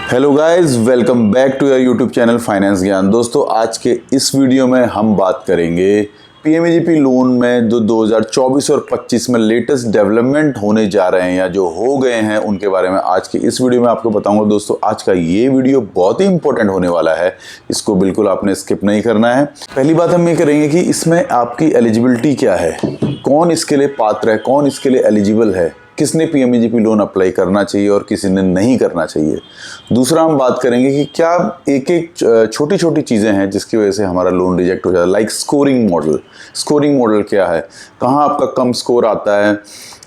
Hello guys, welcome back to your YouTube channel finance Gyan. दोस्तों, आज के इस वीडियो में हम बात करेंगे पीएमएजीपी लोन में जो 2024 और 25 में लेटेस्ट डेवलपमेंट होने जा रहे हैं या जो हो गए हैं उनके बारे में आज के इस वीडियो में आपको बताऊंगा। दोस्तों, आज का ये वीडियो बहुत ही इंपॉर्टेंट होने वाला है, इसको बिल्कुल आपने स्किप नहीं करना है। पहली बात हम ये करेंगे कि इसमें आपकी एलिजिबिलिटी क्या है, कौन इसके लिए पात्र है, कौन इसके लिए एलिजिबल है, किसने पीएमएजीपी लोन अप्लाई करना चाहिए और किसी ने नहीं करना चाहिए। दूसरा हम बात करेंगे कि क्या एक एक छोटी छोटी चीज़ें हैं जिसकी वजह से हमारा लोन रिजेक्ट हो जाता है। Like scoring model. Scoring model क्या है, कहाँ आपका कम स्कोर आता है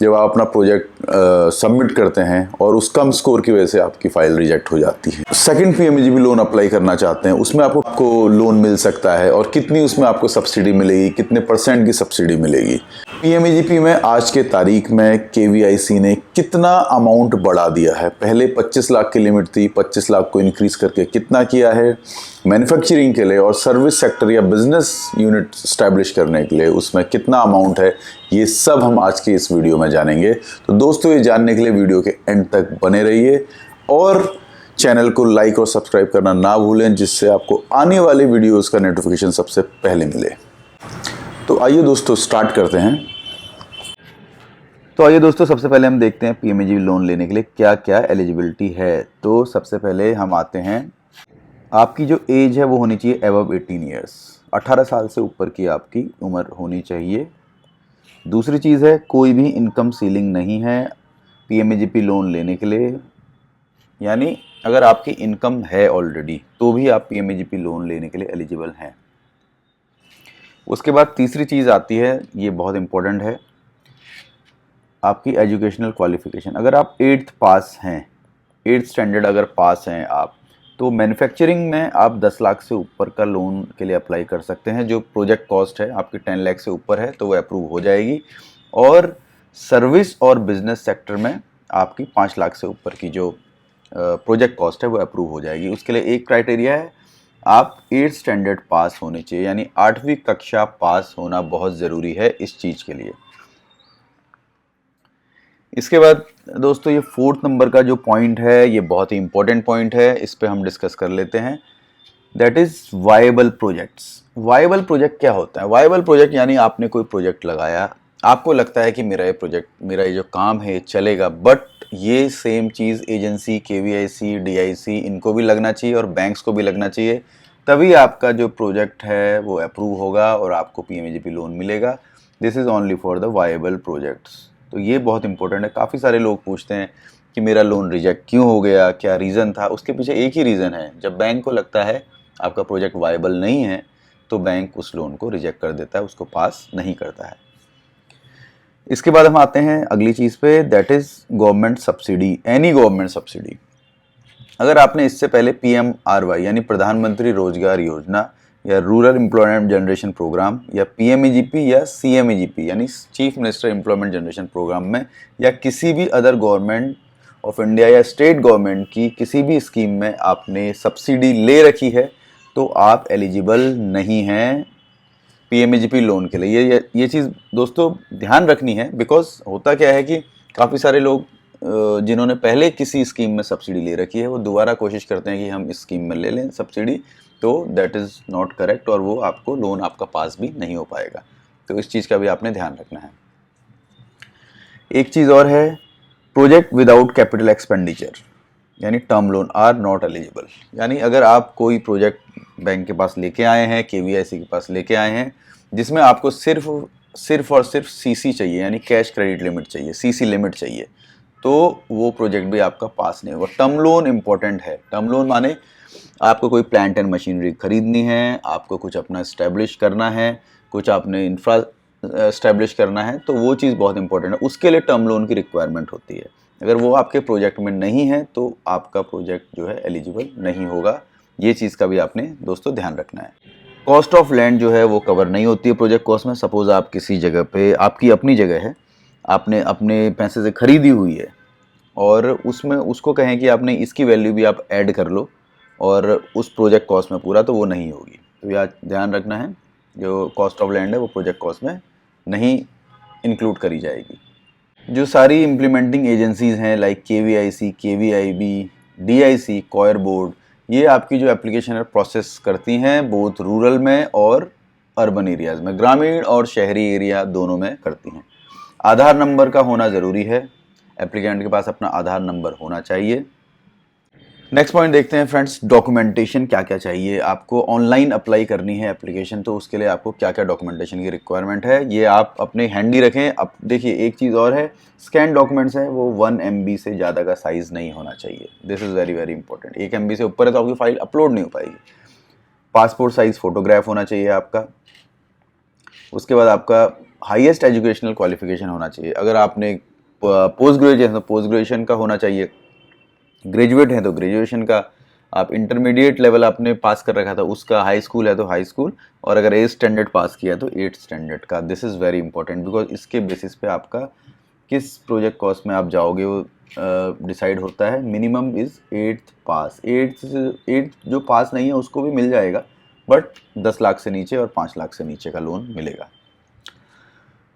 जब आप अपना प्रोजेक्ट सबमिट करते हैं और उस कम स्कोर की वजह से आपकी फाइल रिजेक्ट हो जाती है। सेकंड, पीएमएजीपी लोन अप्लाई करना चाहते हैं, उसमें आपको लोन मिल सकता है और कितनी उसमें आपको सब्सिडी मिलेगी, कितने % की सब्सिडी मिलेगी। पीएमएजीपी में आज के तारीख में केवीआईसी ने कितना अमाउंट बढ़ा दिया है। पहले 25 लाख की लिमिट थी, 25 लाख को इंक्रीज करके कितना किया है। मैन्युफैक्चरिंग के लिए और सर्विस सेक्टर या बिजनेस यूनिट स्टैब्लिश करने के लिए उसमें कितना अमाउंट है, ये सब हम आज के इस वीडियो में जानेंगे। तो दोस्तों, ये जानने के लिए वीडियो के एंड तक बने रहिए और चैनल को लाइक और सब्सक्राइब करना ना भूलें, जिससे आपको आने वाले वीडियोज़ का नोटिफिकेशन सबसे पहले मिले। तो आइए दोस्तों, स्टार्ट करते हैं। तो आइए दोस्तों, सबसे पहले हम देखते हैं पीएमएजीपी लोन लेने के लिए क्या क्या एलिजिबिलिटी है। तो सबसे पहले हम आते हैं, आपकी जो एज है वो होनी चाहिए अबव 18 ईयर्स, 18 साल से ऊपर की आपकी उम्र होनी चाहिए। दूसरी चीज़ है, कोई भी इनकम सीलिंग नहीं है पीएमएजीपी लोन लेने के लिए, यानी अगर आपकी इनकम है ऑलरेडी तो भी आप पीएमएजीपी लोन लेने के लिए एलिजिबल हैं। उसके बाद तीसरी चीज़ आती है, ये बहुत इंपॉर्टेंट है, आपकी एजुकेशनल क्वालिफिकेशन। अगर आप 8th पास हैं, 8th स्टैंडर्ड अगर पास हैं आप, तो मैन्युफैक्चरिंग में आप 10 लाख से ऊपर का लोन के लिए अप्लाई कर सकते हैं। जो प्रोजेक्ट कॉस्ट है आपकी 10 लाख से ऊपर है तो वो अप्रूव हो जाएगी। और सर्विस और बिजनेस सेक्टर में आपकी 5 लाख से ऊपर की जो प्रोजेक्ट कॉस्ट है वो अप्रूव हो जाएगी। उसके लिए एक क्राइटेरिया है, आप 8th स्टैंडर्ड पास होने चाहिए, यानी 8वीं कक्षा पास होना बहुत ज़रूरी है इस चीज़ के लिए। इसके बाद दोस्तों, ये 4th नंबर का जो पॉइंट है ये बहुत ही इंपॉर्टेंट पॉइंट है, इस पे हम डिस्कस कर लेते हैं। That is viable projects. Viable project क्या होता है? वायबल प्रोजेक्ट यानी आपने कोई प्रोजेक्ट लगाया, आपको लगता है कि मेरा ये जो काम है चलेगा, बट ये सेम चीज़ एजेंसी, केवीआईसी, डीआईसी, इनको भी लगना चाहिए और बैंक्स को भी लगना चाहिए, तभी आपका जो प्रोजेक्ट है वो अप्रूव होगा और आपको पीएमएजीपी लोन मिलेगा। This is only for the viable projects. तो ये बहुत इंपॉर्टेंट है। काफ़ी सारे लोग पूछते हैं कि मेरा लोन रिजेक्ट क्यों हो गया, क्या रीज़न था। उसके पीछे एक ही रीज़न है, जब बैंक को लगता है आपका प्रोजेक्ट वायबल नहीं है तो बैंक उस लोन को रिजेक्ट कर देता है, उसको पास नहीं करता है। इसके बाद हम आते हैं अगली चीज़ पे, that is government subsidy. Any government subsidy. अगर आपने इससे पहले PMRY यानी प्रधानमंत्री रोजगार योजना या रूरल एम्प्लॉयमेंट जनरेशन प्रोग्राम या पीएमएजीपी या CMEGP यानी chief minister employment generation program में या किसी भी अदर गवर्नमेंट ऑफ इंडिया या स्टेट गवर्नमेंट की किसी भी स्कीम में आपने सब्सिडी ले रखी है तो आप एलिजिबल नहीं हैं पीएमएजीपी लोन के लिए। ये चीज़ दोस्तों ध्यान रखनी है, बिकॉज होता क्या है कि काफ़ी सारे लोग जिन्होंने पहले किसी स्कीम में सब्सिडी ले रखी है वो दोबारा कोशिश करते हैं कि हम इस स्कीम में ले लें सब्सिडी, तो दैट इज़ नॉट करेक्ट और वो आपको लोन आपका पास भी नहीं हो पाएगा। तो इस चीज़ का भी आपने ध्यान रखना है। एक चीज़ और है, प्रोजेक्ट विदाउट कैपिटल एक्सपेंडिचर यानी term loan are not eligible. यानी अगर आप कोई प्रोजेक्ट बैंक के पास लेके आए हैं, केवीआईसी के पास लेके आए हैं, जिसमें आपको सिर्फ और सिर्फ CC चाहिए यानी कैश क्रेडिट लिमिट चाहिए, CC लिमिट चाहिए, तो वो प्रोजेक्ट भी आपका पास नहीं होगा। टर्म लोन इंपॉर्टेंट है। टर्म लोन माने आपको कोई प्लांट एंड मशीनरी खरीदनी है, आपको कुछ अपना इस्टेब्लिश करना है, कुछ आपने इंफ्रा इस्टेब्लिश करना है, तो वो चीज़ बहुत इंपॉर्टेंट है। उसके लिए टर्म लोन की रिक्वायरमेंट होती है। अगर वो आपके प्रोजेक्ट में नहीं है तो आपका प्रोजेक्ट जो है एलिजिबल नहीं होगा। ये चीज़ का भी आपने दोस्तों ध्यान रखना है। कॉस्ट ऑफ लैंड जो है वो कवर नहीं होती है प्रोजेक्ट कॉस्ट में। सपोज़ आप किसी जगह पे, आपकी अपनी जगह है, आपने अपने पैसे से खरीदी हुई है और उसमें उसको कहें कि आपने इसकी वैल्यू भी आप ऐड कर लो और उस प्रोजेक्ट कॉस्ट में पूरा, तो वो नहीं होगी। तो यह ध्यान रखना है, जो कॉस्ट ऑफ लैंड है वो प्रोजेक्ट कॉस्ट में नहीं इंक्लूड करी जाएगी। जो सारी इम्प्लीमेंटिंग एजेंसीज़ हैं like KVIC, KVIB, DIC, coir board, ये आपकी जो एप्लीकेशन है प्रोसेस करती हैं बोथ रूरल में और अर्बन एरियाज़ में, ग्रामीण और शहरी एरिया दोनों में करती हैं। आधार नंबर का होना ज़रूरी है, एप्लीकेंट के पास अपना आधार नंबर होना चाहिए। नेक्स्ट पॉइंट देखते हैं फ्रेंड्स, डॉक्यूमेंटेशन क्या क्या चाहिए। आपको ऑनलाइन अप्लाई करनी है एप्लीकेशन, तो उसके लिए आपको क्या क्या डॉक्यूमेंटेशन की रिक्वायरमेंट है ये आप अपने हैंडी रखें। अब देखिए एक चीज़ और है, स्कैन डॉक्यूमेंट्स हैं वो 1 MB से ज़्यादा का साइज़ नहीं होना चाहिए। This is very very important. 1 MB से ऊपर है तो आपकी फाइल अपलोड नहीं हो पाएगी। पासपोर्ट साइज़ फ़ोटोग्राफ होना चाहिए आपका। उसके बाद आपका हाईएस्ट एजुकेशनल क्वालिफिकेशन होना चाहिए। अगर आपने पोस्ट ग्रेजुएशन तो पोस्ट ग्रेजुएशन का होना चाहिए, ग्रेजुएट हैं तो ग्रेजुएशन का, आप इंटरमीडिएट लेवल आपने पास कर रखा था उसका, हाई स्कूल है तो हाई स्कूल, और अगर 8th स्टैंडर्ड पास किया तो 8th स्टैंडर्ड का। This is very important because इसके बेसिस पे आपका किस प्रोजेक्ट कोर्स में आप जाओगे वो डिसाइड होता है। Minimum is 8th pass, 8th जो पास नहीं है उसको भी मिल जाएगा, बट 10 लाख से नीचे और 5 लाख से नीचे का लोन मिलेगा।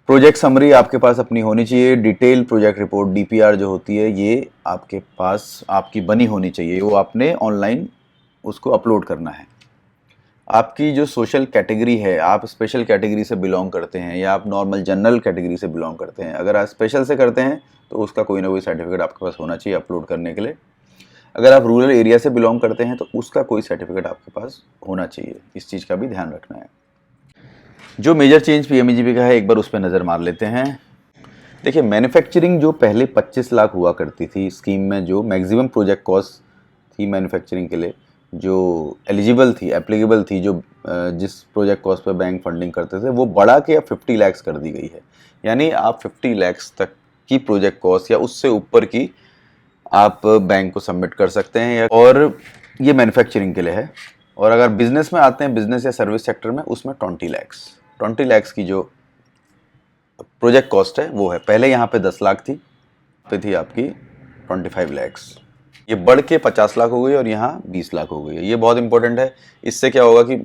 प्रोजेक्ट समरी आपके पास अपनी होनी चाहिए। डिटेल प्रोजेक्ट रिपोर्ट DPR जो होती है ये आपके पास आपकी बनी होनी चाहिए, वो आपने ऑनलाइन उसको अपलोड करना है। आपकी जो सोशल कैटेगरी है, आप स्पेशल कैटेगरी से बिलोंग करते हैं या आप नॉर्मल जनरल कैटेगरी से बिलोंग करते हैं, अगर आप स्पेशल से करते हैं तो उसका कोई ना कोई सर्टिफिकेट आपके पास होना चाहिए अपलोड करने के लिए। अगर आप रूरल एरिया से बिलोंग करते हैं तो उसका कोई सर्टिफिकेट आपके पास होना चाहिए, इस चीज़ का भी ध्यान रखना है। जो मेजर चेंज PMEGP का है एक बार उस पर नज़र मार लेते हैं। देखिए मैन्युफैक्चरिंग जो पहले 25 लाख हुआ करती थी स्कीम में, जो मैक्सिमम प्रोजेक्ट कॉस्ट थी मैन्युफैक्चरिंग के लिए जो एलिजिबल थी, एप्लीकेबल थी, जो जिस project cost per bank funding करते थे, वो बढ़ा के अब 50 लाख कर दी गई है। यानी आप 50 लाख तक की प्रोजेक्ट कॉस्ट या उससे ऊपर की आप बैंक को सबमिट कर सकते हैं, और ये मैन्युफैक्चरिंग के लिए है। और अगर बिजनेस में आते हैं, बिजनेस या सर्विस सेक्टर में, उसमें 20 लाख की जो प्रोजेक्ट कॉस्ट है वो है। पहले यहाँ पे 10 लाख थी, पे थी आपकी 25 लाख, ये बढ़ के 50 लाख हो गई और यहाँ 20 लाख हो गई है। ये बहुत इंपॉर्टेंट है। इससे क्या होगा कि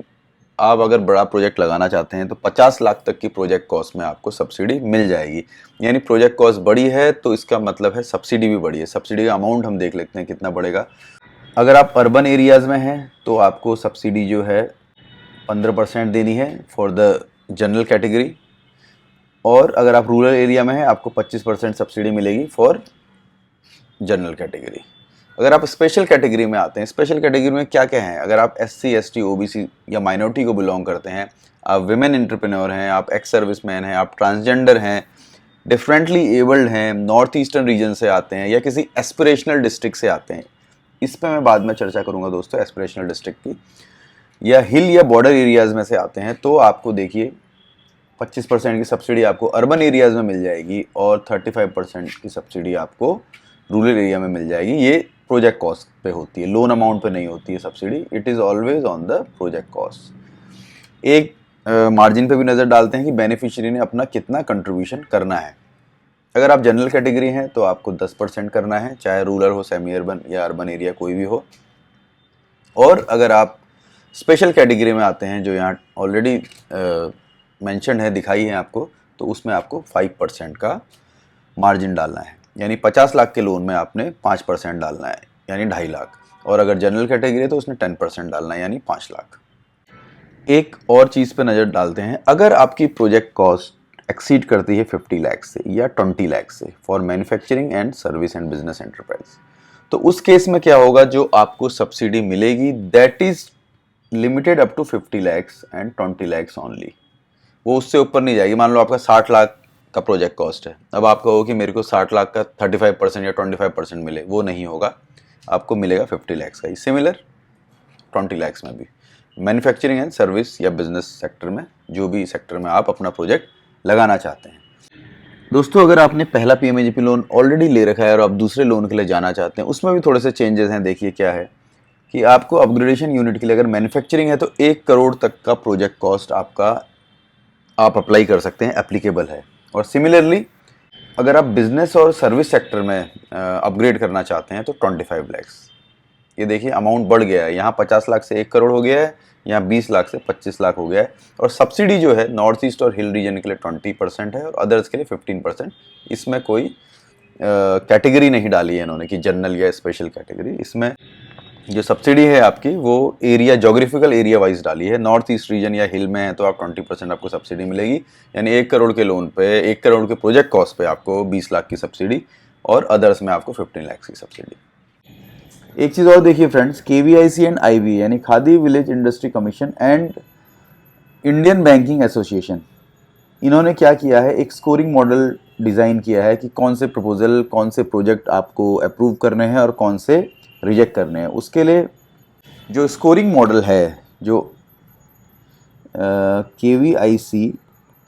आप अगर बड़ा प्रोजेक्ट लगाना चाहते हैं तो 50 लाख तक की प्रोजेक्ट कॉस्ट में आपको सब्सिडी मिल जाएगी। यानी प्रोजेक्ट कॉस्ट बड़ी है तो इसका मतलब है सब्सिडी भी बड़ी है। सब्सिडी का अमाउंट हम देख लेते हैं कितना बढ़ेगा। अगर आप अर्बन एरियाज़ में हैं तो आपको सब्सिडी जो है 15% देनी है फॉर द जनरल कैटेगरी, और अगर आप रूरल एरिया में हैं आपको 25% सब्सिडी मिलेगी फॉर जनरल कैटेगरी। अगर आप स्पेशल कैटेगरी में आते हैं, स्पेशल कैटेगरी में क्या क्या है, अगर आप SC ST OBC या माइनॉरिटी को बिलोंग करते हैं, आप विमेन एंटरप्रेन्योर हैं, आप एक्स सर्विसमैन हैं, आप ट्रांसजेंडर हैं, डिफरेंटली एबल्ड हैं, नॉर्थ ईस्टर्न रीजन से आते हैं या किसी एस्पिरेशनल डिस्ट्रिक्ट से आते हैं, इस पर मैं बाद में चर्चा करूंगा दोस्तों एस्पिरेशनल डिस्ट्रिक्ट की, या हिल या बॉर्डर एरियाज़ में से आते हैं, तो आपको देखिए 25% की सब्सिडी आपको अर्बन एरियाज़ में मिल जाएगी और 35% की सब्सिडी आपको रूरल एरिया में मिल जाएगी। ये प्रोजेक्ट कॉस्ट पे होती है, लोन अमाउंट पे नहीं होती है subsidy. It is always on the project cost. एक मार्जिन पे भी नज़र डालते हैं कि बेनिफिशियरी ने अपना कितना कंट्रीब्यूशन करना है। अगर आप जनरल कैटेगरी हैं तो आपको 10% करना है, चाहे रूरल हो, सेमी अर्बन या अर्बन एरिया कोई भी हो। और अगर आप स्पेशल कैटेगरी में आते हैं जो यहाँ ऑलरेडी मेंशन है, दिखाई है आपको, तो उसमें आपको 5% का मार्जिन डालना है। यानी 50 लाख के लोन में आपने 5% डालना है, यानी 2.5 लाख। और अगर जनरल कैटेगरी है तो उसमें 10% डालना है, यानी 5 लाख। एक और चीज़ पे नज़र डालते हैं, अगर आपकी प्रोजेक्ट कॉस्ट एक्सीड करती है 50 लाख से या 20 लाख से for manufacturing and service and business enterprise, तो उस केस में क्या होगा, जो आपको सब्सिडी मिलेगी that is limited up to 50 lakh and 20 lakh only. वो उससे ऊपर नहीं जाएगी। मान लो आपका 60 लाख का प्रोजेक्ट कॉस्ट है, अब आप कहो कि मेरे को 60 लाख का 35% या 25% मिले, वो नहीं होगा, आपको मिलेगा 50 लाख का ही। सिमिलर 20 लाख में भी मैन्युफैक्चरिंग एंड सर्विस या बिजनेस सेक्टर में, जो भी सेक्टर में आप अपना प्रोजेक्ट लगाना चाहते हैं। दोस्तों अगर आपने पहला PMAGP लोन ऑलरेडी ले रखा है और आप दूसरे लोन के लिए जाना चाहते हैं, उसमें भी थोड़े से चेंजेस हैं। देखिए क्या है कि आपको अपग्रेडेशन यूनिट के लिए अगर मैन्युफैक्चरिंग है तो 1 करोड़ तक का प्रोजेक्ट कॉस्ट आपका आप अप्लाई कर सकते हैं, एप्लीकेबल है। और सिमिलरली अगर आप बिजनेस और सर्विस सेक्टर में अपग्रेड करना चाहते हैं तो 25 लाख। ये देखिए अमाउंट बढ़ गया है, यहाँ 50 लाख से 1 करोड़ हो गया है, यहाँ 20 लाख से 25 लाख हो गया है। और सब्सिडी जो है नॉर्थ ईस्ट और हिल रीजन के लिए 20% है और अदर्स के लिए 15%। इसमें कोई कैटेगरी नहीं डाली है इन्होंने कि जनरल या स्पेशल कैटेगरी। इसमें जो सब्सिडी है आपकी वो एरिया, जोग्राफिकल एरिया वाइज डाली है। नॉर्थ ईस्ट रीजन या हिल में है तो आप 20% आपको सब्सिडी मिलेगी, यानी 1 करोड़ के लोन पे, 1 करोड़ के प्रोजेक्ट कॉस्ट पे आपको 20 लाख की सब्सिडी, और अदर्स में आपको 15 लाख की सब्सिडी। एक चीज़ और देखिए फ्रेंड्स, KVIC एंड IB यानी khadi village industry commission and Indian banking association, इन्होंने क्या किया है, एक स्कोरिंग मॉडल डिज़ाइन किया है कि कौन से प्रपोजल, कौन से प्रोजेक्ट आपको अप्रूव करने हैं और कौन से रिजेक्ट करने हैं। उसके लिए जो स्कोरिंग मॉडल है, जो KVIC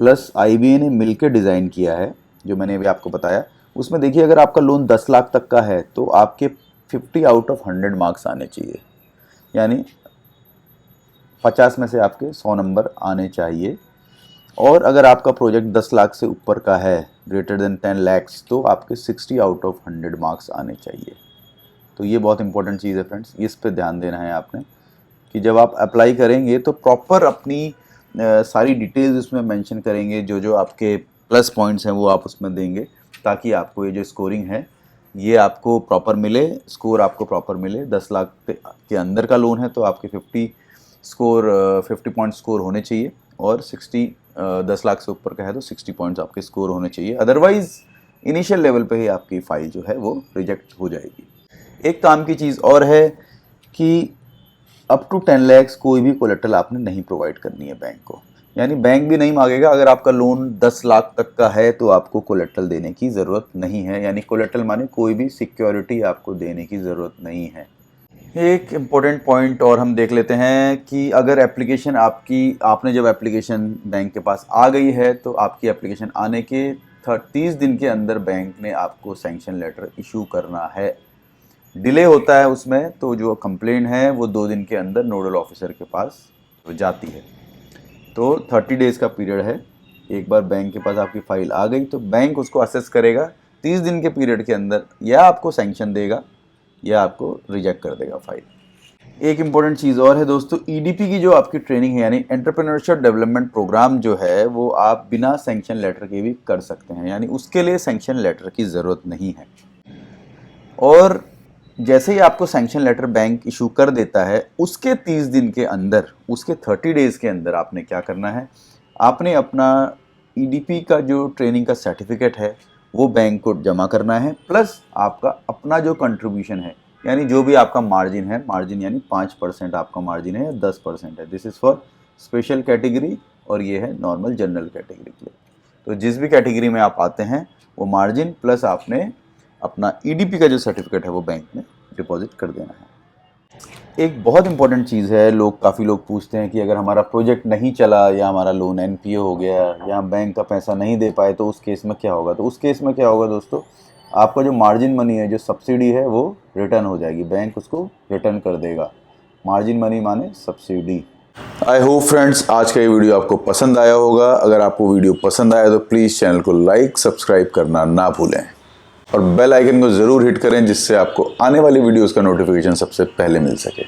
प्लस IB ने मिलकर डिज़ाइन किया है, जो मैंने अभी आपको बताया, उसमें देखिए अगर आपका लोन 10 लाख तक का है तो आपके 50 आउट ऑफ 100 मार्क्स आने चाहिए, यानी 50 में से आपके 100 नंबर आने चाहिए। और अगर आपका प्रोजेक्ट 10 लाख से ऊपर का है, ग्रेटर देन 10 लैक्स, तो आपके 60 आउट ऑफ 100 मार्क्स आने चाहिए। तो ये बहुत इंपॉर्टेंट चीज़ है फ्रेंड्स, इस पे ध्यान देना है आपने कि जब आप अप्लाई करेंगे तो प्रॉपर अपनी सारी डिटेल्स उसमें मेंशन करेंगे, जो जो आपके प्लस पॉइंट्स हैं वो आप उसमें देंगे, ताकि आपको ये जो स्कोरिंग है ये आपको प्रॉपर मिले, स्कोर आपको प्रॉपर मिले। 10 लाख के अंदर का लोन है तो आपके 50 पॉइंट स्कोर होने चाहिए, और 10 लाख से ऊपर का है तो 60 पॉइंट्स आपके स्कोर होने चाहिए, अदरवाइज इनिशियल लेवल पे ही आपकी फ़ाइल जो है वो रिजेक्ट हो जाएगी। एक काम की चीज़ और है कि अप टू 10 लैक्स कोई भी कोलेटरल आपने नहीं प्रोवाइड करनी है बैंक को, यानी बैंक भी नहीं मांगेगा। अगर आपका लोन 10 लाख तक का है तो आपको कोलेटरल देने की ज़रूरत नहीं है, यानी कोलेटरल माने कोई भी सिक्योरिटी आपको देने की ज़रूरत नहीं है। एक इम्पोर्टेंट पॉइंट और हम देख लेते हैं कि अगर एप्लीकेशन आपने जब एप्लीकेशन बैंक के पास आ गई है तो आपकी एप्लीकेशन आने के 30 दिन के अंदर बैंक ने आपको सैंक्शन लेटर इशू करना है। डिले होता है उसमें तो जो कंप्लेंट है वो 2 दिन के अंदर नोडल ऑफिसर के पास जाती है। तो 30 डेज़ का पीरियड है। एक बार बैंक के पास आपकी फ़ाइल आ गई तो बैंक उसको असेस करेगा, 30 दिन के पीरियड के अंदर या आपको सैंक्शन देगा या आपको रिजेक्ट कर देगा फाइल। एक इम्पॉर्टेंट चीज़ और है दोस्तों, EDP की जो आपकी ट्रेनिंग है, यानी एंटरप्रेन्योरशिप डेवलपमेंट प्रोग्राम जो है, वो आप बिना सैंक्शन लेटर के भी कर सकते हैं, यानी उसके लिए सैंक्शन लेटर की ज़रूरत नहीं है। और जैसे ही आपको सैंक्शन लेटर बैंक इशू कर देता है, उसके 30 दिन के अंदर, उसके 30 डेज़ के अंदर आपने क्या करना है, आपने अपना EDP का जो ट्रेनिंग का सर्टिफिकेट है वो बैंक को जमा करना है, प्लस आपका अपना जो कंट्रीब्यूशन है, यानी जो भी आपका मार्जिन है, मार्जिन यानी 5% आपका मार्जिन है या 10% है, this is for special category, और ये है नॉर्मल जनरल कैटेगरी के लिए। तो जिस भी कैटेगरी में आप आते हैं वो मार्जिन प्लस आपने अपना EDP का जो सर्टिफिकेट है वो बैंक में डिपॉजिट कर देना है। एक बहुत इंपॉर्टेंट चीज़ है, काफ़ी लोग पूछते हैं कि अगर हमारा प्रोजेक्ट नहीं चला या हमारा लोन NPA हो गया या बैंक का पैसा नहीं दे पाए तो उस केस में क्या होगा। तो उस केस में क्या होगा दोस्तों, आपका जो मार्जिन मनी है, जो सब्सिडी है, वो रिटर्न हो जाएगी, बैंक उसको रिटर्न कर देगा। मार्जिन मनी माने सब्सिडी। आई होप फ्रेंड्स आज का ये वीडियो आपको पसंद आया होगा। अगर आपको वीडियो पसंद आया तो प्लीज़ चैनल को लाइक, सब्सक्राइब करना ना भूलें, और बेल आइकन को ज़रूर हिट करें जिससे आपको आने वाली वीडियोस का नोटिफिकेशन सबसे पहले मिल सके।